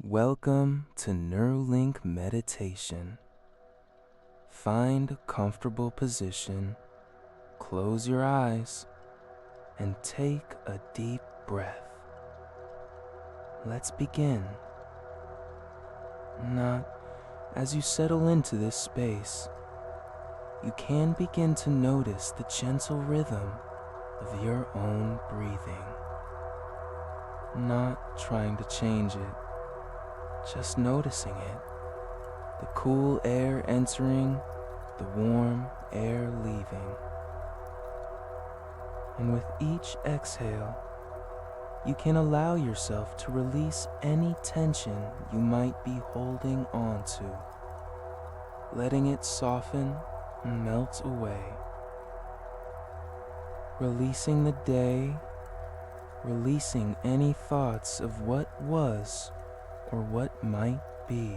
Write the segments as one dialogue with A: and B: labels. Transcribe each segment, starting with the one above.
A: Welcome to Neurolink Meditation. Find a comfortable position, close your eyes, and take a deep breath. Let's begin. Now, as you settle into this space, you can begin to notice the gentle rhythm of your own breathing. Not trying to change it, just noticing it. The cool air entering, the warm air leaving. And with each exhale, you can allow yourself to release any tension you might be holding on to, letting it soften and melt away. Releasing the day, releasing any thoughts of what was or what might be,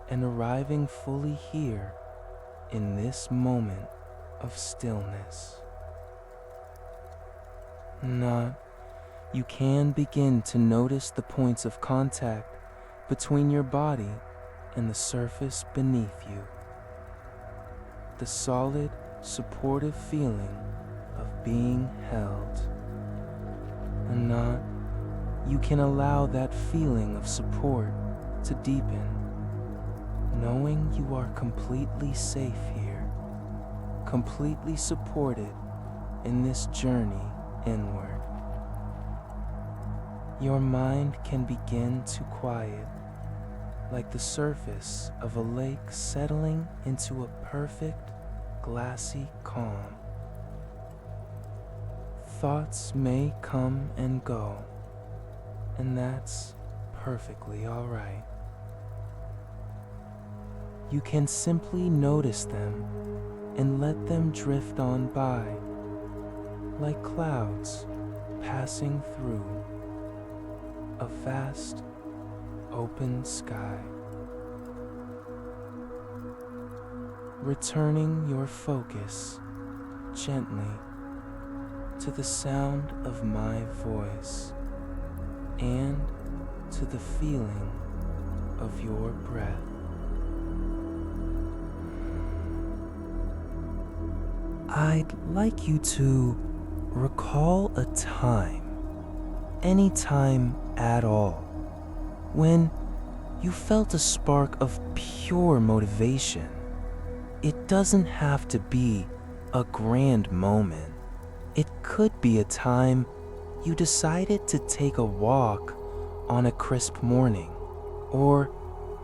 A: and arriving fully here in this moment of stillness. Now, you can begin to notice the points of contact between your body and the surface beneath you. The solid, supportive feeling of being held. And now, you can allow that feeling of support to deepen, knowing you are completely safe here, completely supported in this journey inward. Your mind can begin to quiet, like the surface of a lake settling into a perfect, glassy calm. Thoughts may come and go, and that's perfectly all right. You can simply notice them and let them drift on by, like clouds passing through a vast, open sky. Returning your focus gently to the sound of my voice and to the feeling of your breath. I'd like you to recall a time, any time at all, when you felt a spark of pure motivation. It doesn't have to be a grand moment. It could be a time you decided to take a walk on a crisp morning, or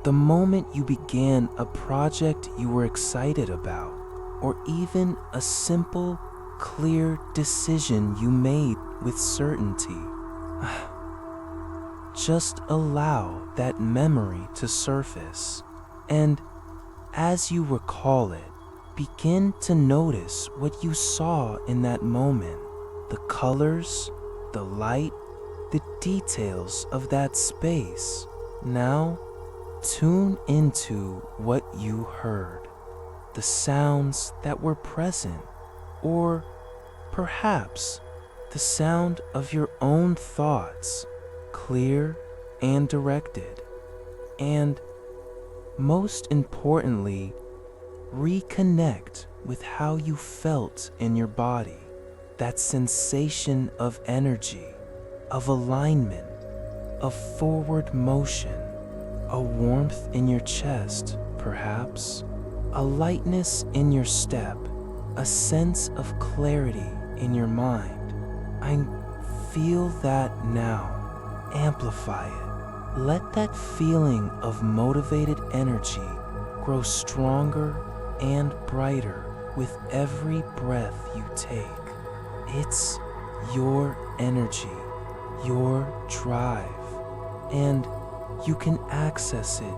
A: the moment you began a project you were excited about, or even a simple, clear decision you made with certainty. Just allow that memory to surface, and as you recall it, begin to notice what you saw in that moment, the colors, the light, the details of that space. Now, tune into what you heard, the sounds that were present, or perhaps the sound of your own thoughts, clear and directed. And most importantly, reconnect with how you felt in your body. That sensation of energy, of alignment, of forward motion, a warmth in your chest, perhaps, a lightness in your step, a sense of clarity in your mind. I feel that now. Amplify it. Let that feeling of motivated energy grow stronger and brighter with every breath you take. It's your energy, your drive, and you can access it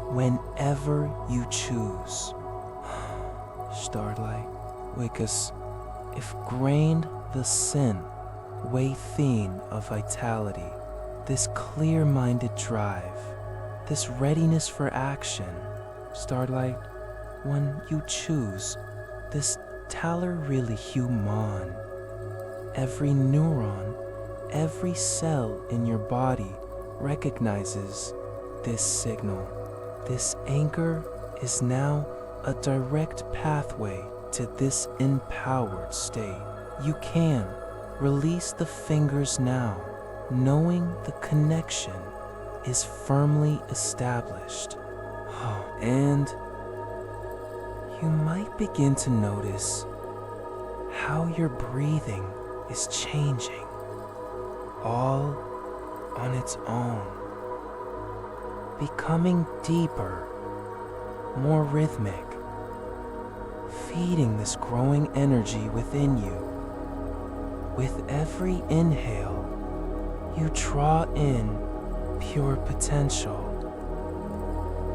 A: whenever you choose. Starlight, Wikus, if grained the sin, way theme of vitality, this clear-minded drive, this readiness for action, Starlight, when you choose, this taler really human. Every neuron, every cell in your body recognizes this signal. This anchor is now a direct pathway to this empowered state. You can release the fingers now, knowing the connection is firmly established. And you might begin to notice how your breathing is changing all on its own, becoming deeper, more rhythmic, feeding this growing energy within you. With every inhale, you draw in pure potential.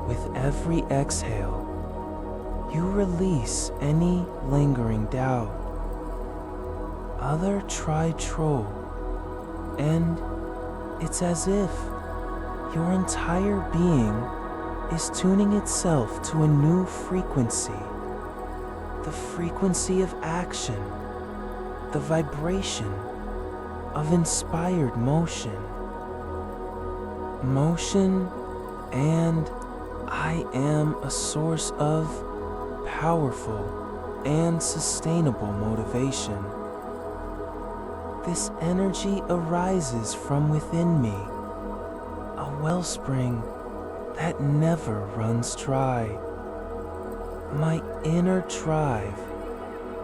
A: With every exhale, you release any lingering doubt, other troll, and it's as if your entire being is tuning itself to a new frequency, the frequency of action, the vibration of inspired motion. And I am a source of powerful and sustainable motivation. This energy arises from within me, a wellspring that never runs dry. My inner drive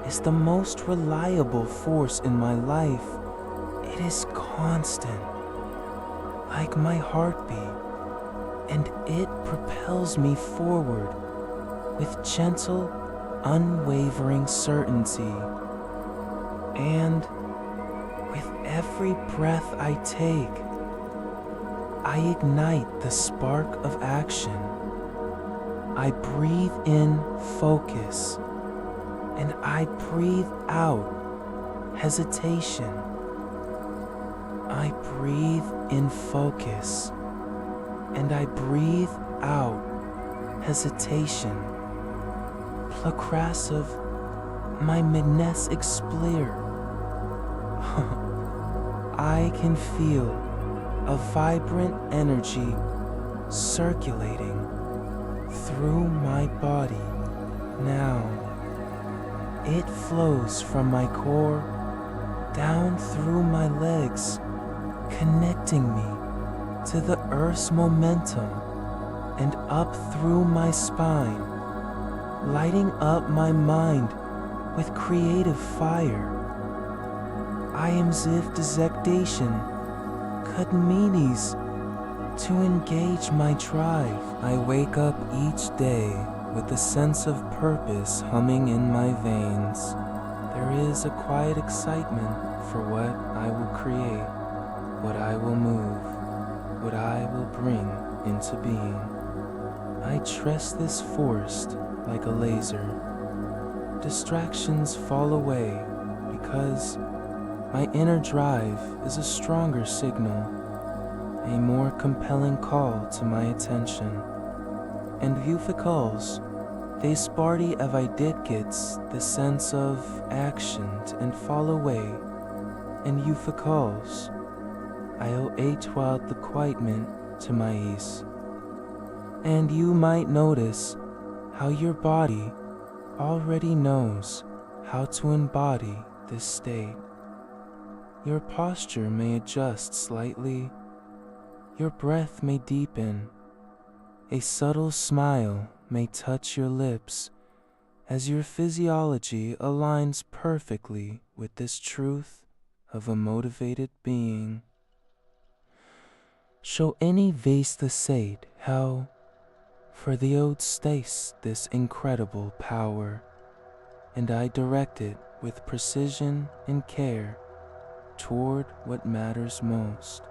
A: is the most reliable force in my life. It is constant, like my heartbeat, and it propels me forward with gentle, unwavering certainty. And with every breath I take, I ignite the spark of action. I breathe in focus, and I breathe out hesitation. I breathe in focus, and I breathe out hesitation. Placrassive, my midness explore. I can feel a vibrant energy circulating through my body now. It flows from my core down through my legs, connecting me to the earth's momentum and up through my spine, lighting up my mind with creative fire. I am zivdizectation, Kudminis, to engage my drive. I wake up each day with a sense of purpose humming in my veins. There is a quiet excitement for what I will create, what I will move, what I will bring into being. I trust this force like a laser. Distractions fall away because my inner drive is a stronger signal, a more compelling call to my attention. And Vuficals, they sparty aviditgits the sense of action and fall away. And Vuficals, I'll atwad the quietment to my ease. And you might notice how your body already knows how to embody this state. Your posture may adjust slightly, your breath may deepen, a subtle smile may touch your lips as your physiology aligns perfectly with this truth of a motivated being. Show any vase the sate how for the ode stace this incredible power, and I direct it with precision and care toward what matters most.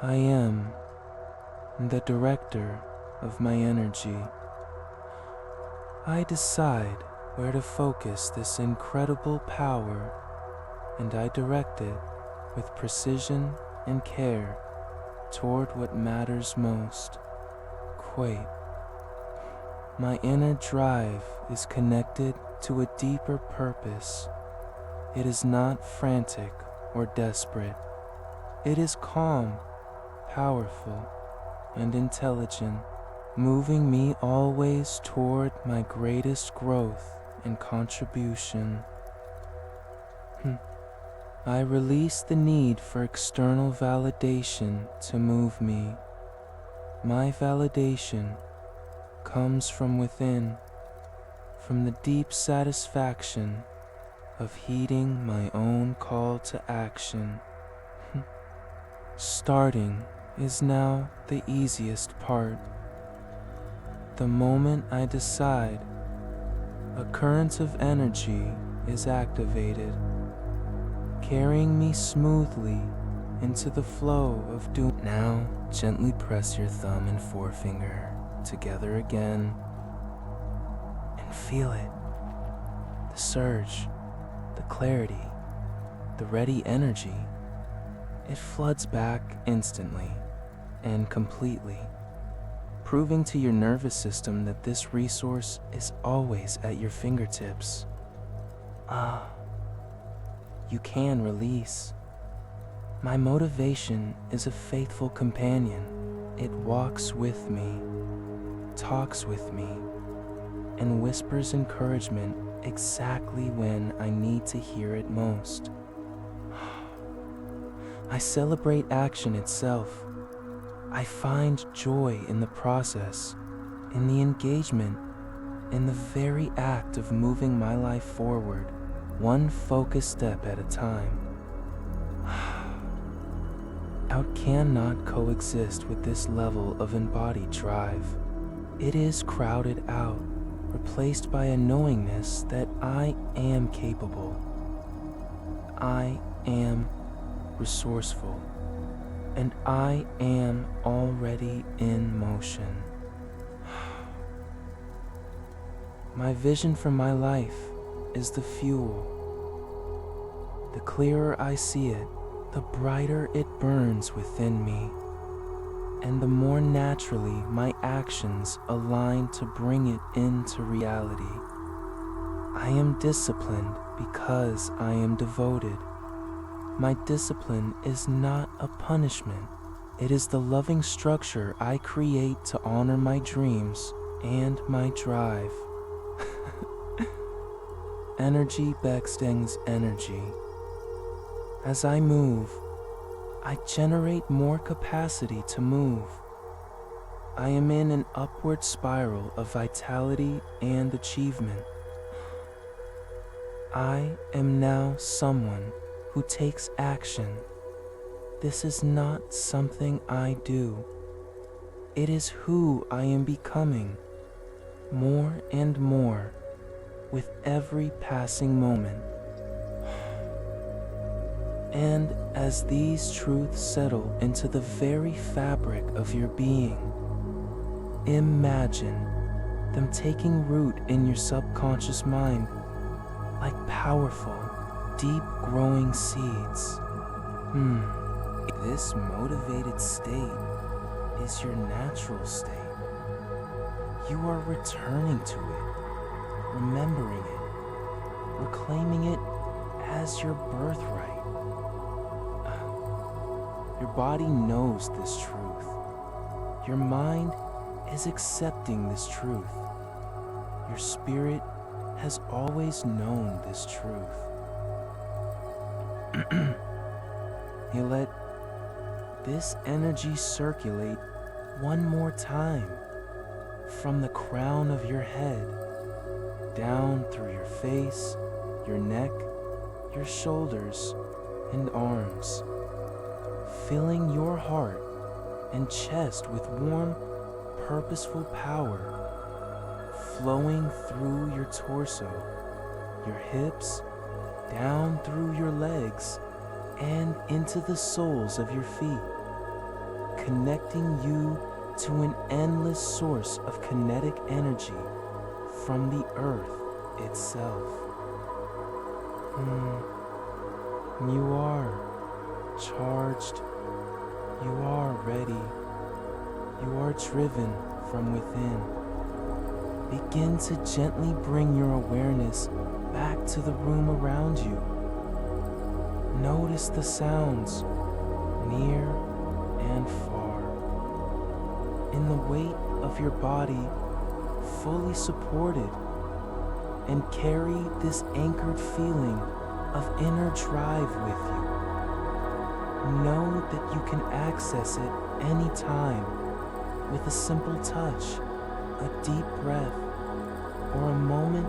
A: I am the director of my energy. I decide where to focus this incredible power, and I direct it with precision and care toward what matters most. Quate. My inner drive is connected to a deeper purpose. It is not frantic or desperate. It is calm, powerful, and intelligent, moving me always toward my greatest growth and contribution. I release the need for external validation to move me. My validation comes from within, from the deep satisfaction of heeding my own call to action. Starting is now the easiest part. The moment I decide, a current of energy is activated, carrying me smoothly into the flow of doom. Now, gently press your thumb and forefinger together again and feel it. The surge, the clarity, the ready energy. It floods back instantly and completely, proving to your nervous system that this resource is always at your fingertips. You can release. My motivation is a faithful companion. It walks with me, talks with me, and whispers encouragement exactly when I need to hear it most. I celebrate action itself. I find joy in the process, in the engagement, in the very act of moving my life forward, one focused step at a time. Doubt cannot coexist with this level of embodied drive. It is crowded out, replaced by a knowingness that I am capable. I am resourceful, and I am already in motion. My vision for my life is the fuel. The clearer I see it, the brighter it burns within me, and the more naturally my actions align to bring it into reality. I am disciplined because I am devoted. My discipline is not a punishment. It is the loving structure I create to honor my dreams and my drive. Energy backstings energy. As I move, I generate more capacity to move. I am in an upward spiral of vitality and achievement. I am now someone who takes action. This is not something I do. It is who I am becoming, more and more, with every passing moment. And as these truths settle into the very fabric of your being, imagine them taking root in your subconscious mind like powerful, deep-growing seeds. This motivated state is your natural state. You are returning to it, remembering it, reclaiming it as your birthright. Your body knows this truth. Your mind is accepting this truth. Your spirit has always known this truth. You let this energy circulate one more time from the crown of your head, down through your face, your neck, your shoulders, and arms, filling your heart and chest with warm, purposeful power, flowing through your torso, your hips, down through your legs, and into the soles of your feet, connecting you to an endless source of kinetic energy from the earth itself. You are charged. You are ready. You are driven from within. Begin to gently bring your awareness back to the room around you. Notice the sounds near and far. In the weight of your body fully supported, and carry this anchored feeling of inner drive with you. Know that you can access it anytime with a simple touch, a deep breath, or a moment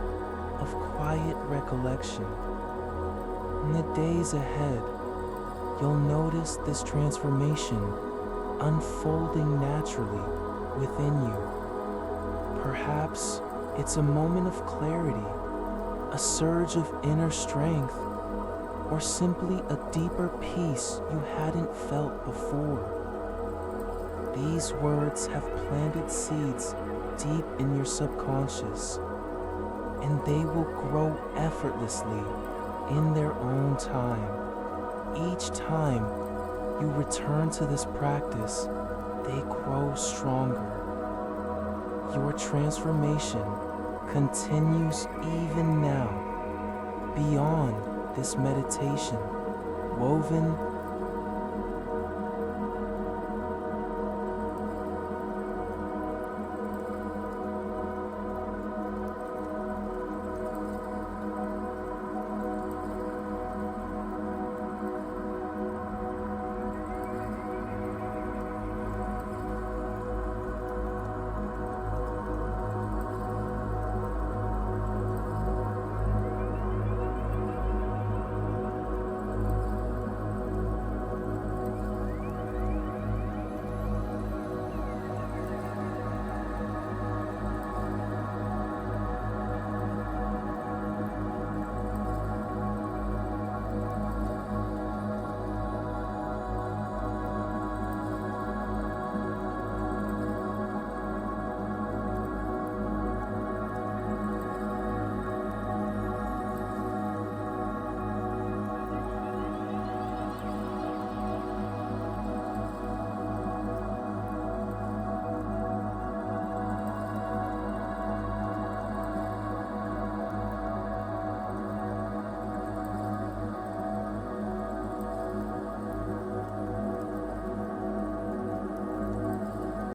A: of quiet recollection. In the days ahead, you'll notice this transformation unfolding naturally within you. Perhaps it's a moment of clarity, a surge of inner strength, or simply a deeper peace you hadn't felt before. These words have planted seeds deep in your subconscious, and they will grow effortlessly in their own time. Each time you return to this practice, they grow stronger. Your transformation continues even now, beyond this meditation, woven